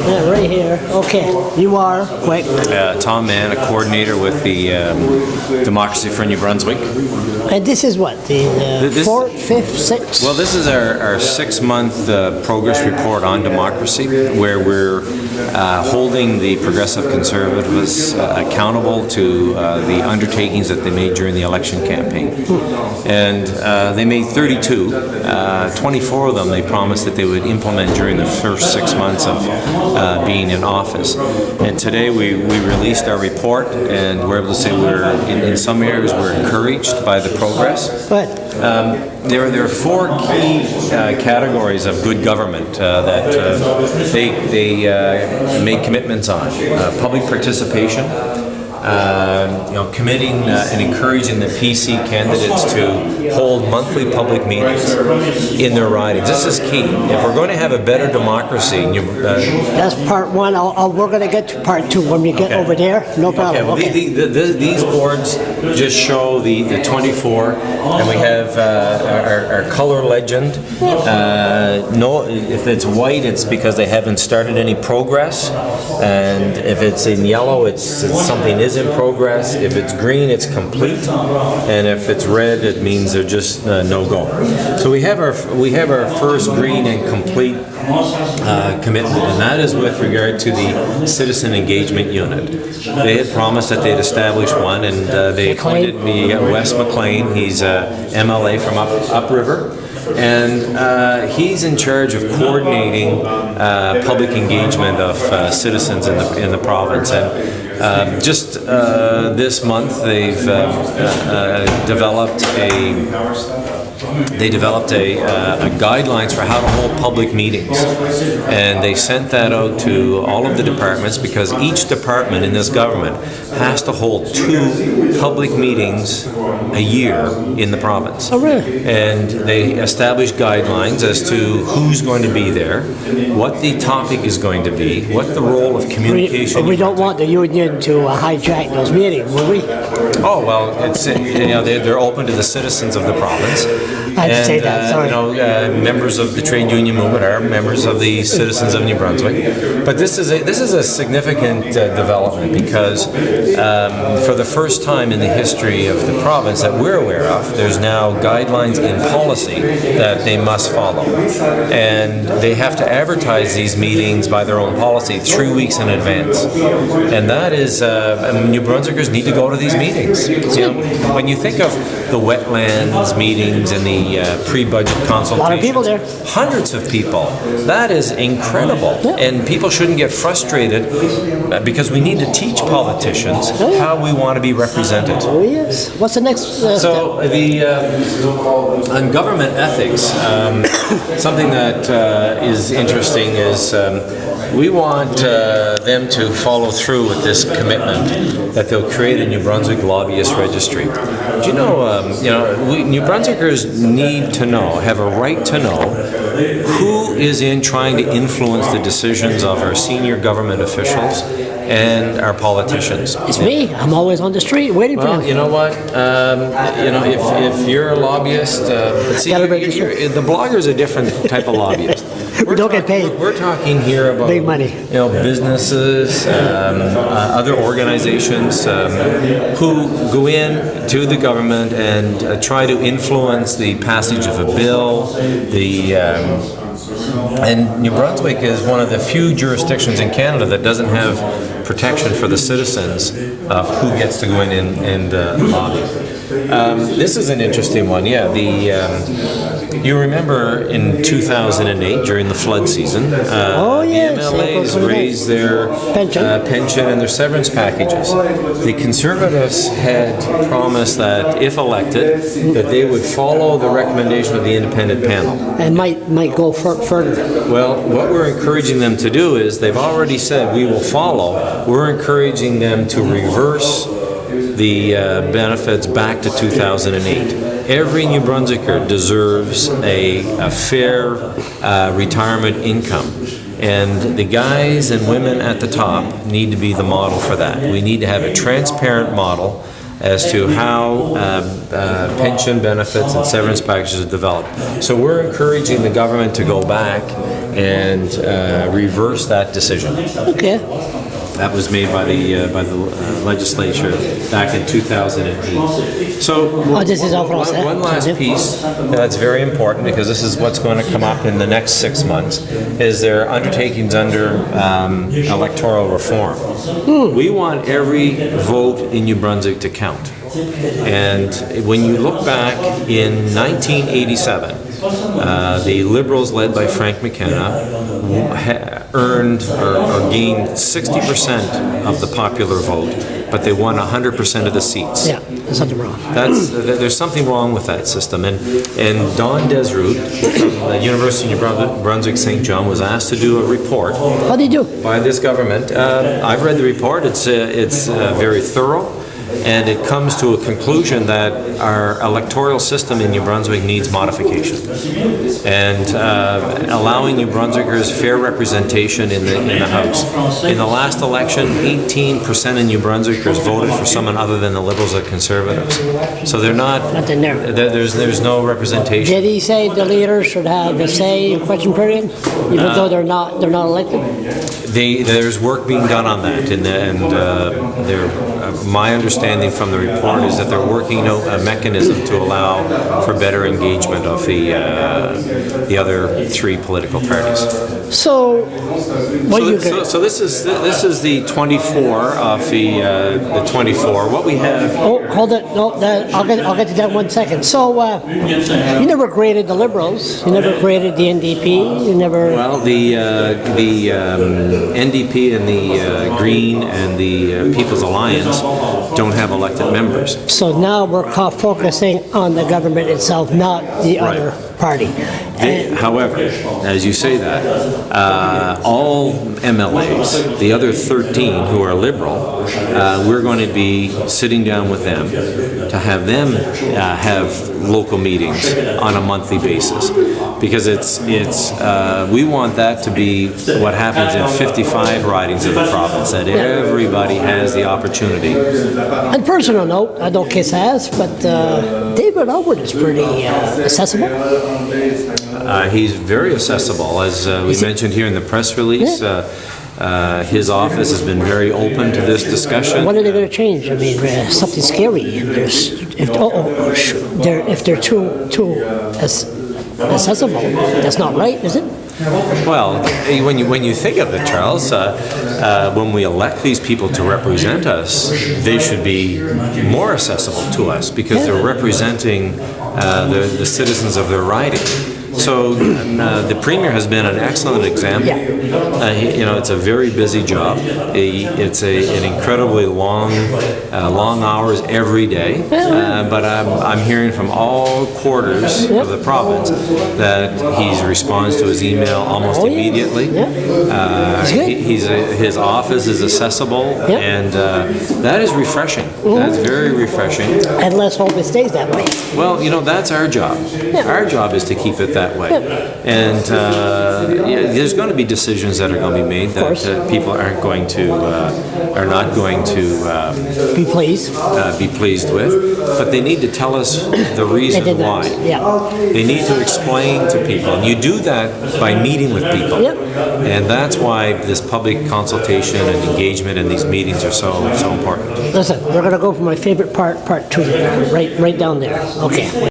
Yeah, right here. Okay, you are quick. Tom Mann, a coordinator with the Democracy for New Brunswick. And this is what, the fourth, fifth, sixth? Well, this is our 6-month progress report on democracy, where we're holding the Progressive Conservatives accountable to the undertakings that they made during the election campaign. And they made 32. 24 of them they promised that they would implement during the first 6 months of being in office. And today we released our report, and we're able to say we're in some areas we're encouraged by the progress. But there are 4 key categories of good government that they make commitments on: public participation. Committing and encouraging the PC candidates to hold monthly public meetings in their ridings. This is key. If we're going to have a better democracy, that's part one. We're going to get to part two when we get over there. No problem. Okay. Well, these boards just show the 24, and we have our color legend. If it's white, it's because they haven't started any progress, and if it's in yellow, it's something is in progress. If it's green, it's complete, and if it's red, it means they're just no go. So we have our first green and complete commitment, and that is with regard to the Citizen Engagement Unit. They had promised that they'd establish one, and they appointed me Wes McLean. He's MLA from Upriver. And he's in charge of coordinating public engagement of citizens in the province. And just this month, they've developed guidelines for how to hold public meetings, and they sent that out to all of the departments, because each department in this government has to hold 2 public meetings a year in the province. Oh, really? And they established guidelines as to who's going to be there, what the topic is going to be, what the role of communication. We don't want the union to hijack those meetings, will we? Oh well, it's they're open to the citizens of the province. I'd say that. Sorry. Members of the trade union movement are members of the citizens of New Brunswick. But this is a significant development, because for the first time in the history of the province that we're aware of, there's now guidelines in policy that they must follow, and they have to advertise these meetings by their own policy 3 weeks in advance. And that is, New Brunswickers need to go to these meetings. When you think of the wetlands meetings and the pre-budget consultations, a lot of people there. Hundreds of people. That is incredible. Yeah. And people shouldn't get frustrated, because we need to teach politicians how we want to be represented. Oh yes. What's the next So on government ethics, something that is interesting is we want them to follow through with this commitment that they'll create a New Brunswick lobbyist registry. Do you know, New Brunswickers need to know, have a right to know, who is in trying to influence the decisions of our senior government officials and our politicians. It's me. I'm always on the street waiting for them. Well, you know what? If you're a lobbyist, the blogger's a different type of lobbyist. We don't get paid. We're talking here about big money. Businesses, other organizations who go in to the government and try to influence the passage of a bill. And New Brunswick is one of the few jurisdictions in Canada that doesn't have protection for the citizens of who gets to go in and lobby. This is an interesting one. Yeah, you remember in 2008 during the flood season, the MLAs raised their pension and their severance packages. The Conservatives had promised that if elected, that they would follow the recommendation of the independent panel. And might go further. Well, what we're encouraging them to do is, they've already said we will follow. We're encouraging them to reverse the benefits back to 2008. Every New Brunswicker deserves a fair retirement income. And the guys and women at the top need to be the model for that. We need to have a transparent model as to how pension benefits and severance packages are developed. So we're encouraging the government to go back and reverse that decision. Okay. That was made by the legislature back in 2008. So this is all for us, one last piece that's very important, because this is what's going to come up in the next 6 months, is their undertakings under electoral reform. We want every vote in New Brunswick to count. And when you look back in 1987, the Liberals, led by Frank McKenna, earned or gained 60% of the popular vote, but they won 100% of the seats. Yeah, there's something wrong. There's something wrong with that system. And Don Desroute from the University of New Brunswick St. John was asked to do a report. How do you do? By this government. I've read the report. It's very thorough. And it comes to a conclusion that our electoral system in New Brunswick needs modification, and allowing New Brunswickers fair representation in the House. In the last election, 18% of New Brunswickers voted for someone other than the Liberals or Conservatives. So they're not. Nothing there. There's no representation. Did he say the leaders should have a say in question period, even though they're not elected? There's work being done on that, my understanding from the report is that they're working out a mechanism to allow for better engagement of the other three political parties. So, what do you get? So this is the 24 of the 24. What we have. Oh, hold it. No, I'll get to that 1 second. So, you never created the Liberals. You never created the NDP. You never. Well, the NDP and the Green and the People's Alliance don't have elected members. So now we're focusing on the government itself, not the other party. However, as you say that, all MLAs, the other 13 who are Liberal, we're going to be sitting down with them to have them have local meetings on a monthly basis, because we want that to be what happens in 55 ridings of the province, that everybody has the opportunity. On a personal note, I don't kiss ass, but David Elwood is pretty accessible. He's very accessible, as we mentioned here in the press release. His office has been very open to this discussion. When are they going to change? I mean, something scary. If they're too accessible, that's not right, is it? Well, when you think of it, Charles, when we elect these people to represent us, they should be more accessible to us, because they're representing the citizens of their riding. So the Premier has been an excellent example. It's a very busy job. It's an incredibly long hours every day. But I'm hearing from all quarters of the province that he responds to his email almost immediately. His office is accessible, and that is refreshing. That's very refreshing. And let's hope it stays that way. Well, that's our job. Our job is to keep it that way. And there's going to be decisions that are going to be made that people are not going to be pleased with, but they need to tell us the reason why. They need to explain to people, and you do that by meeting with people. And that's why this public consultation and engagement in these meetings are so important. Listen, we're going to go for my favorite part 2, right down there. Okay.